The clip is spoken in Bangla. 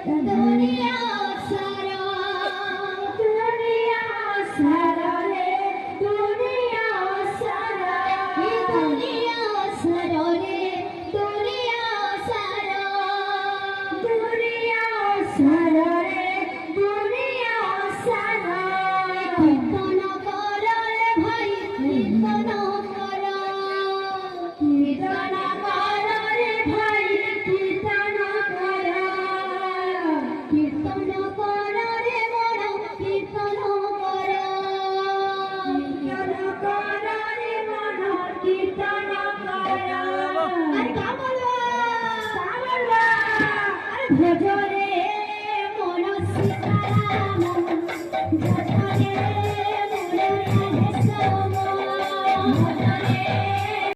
দুনিয়া সারা দুনিয়া সারা রে দুনিয়া সারা দুনিয়া সারা রে দুনিয়া সারা দুনিয়া সারা রে দুনিয়া সারা কীর্তন কর রে ভাই কীর্তন কর কীর্তন কর রে ভাই কীর্তন কর কীর্তন কর রে মন কীর্তন কর কীর্তন কর রে মন কীর্তন কর আরে কা বলবা আরে ভজরে মন সীতারাম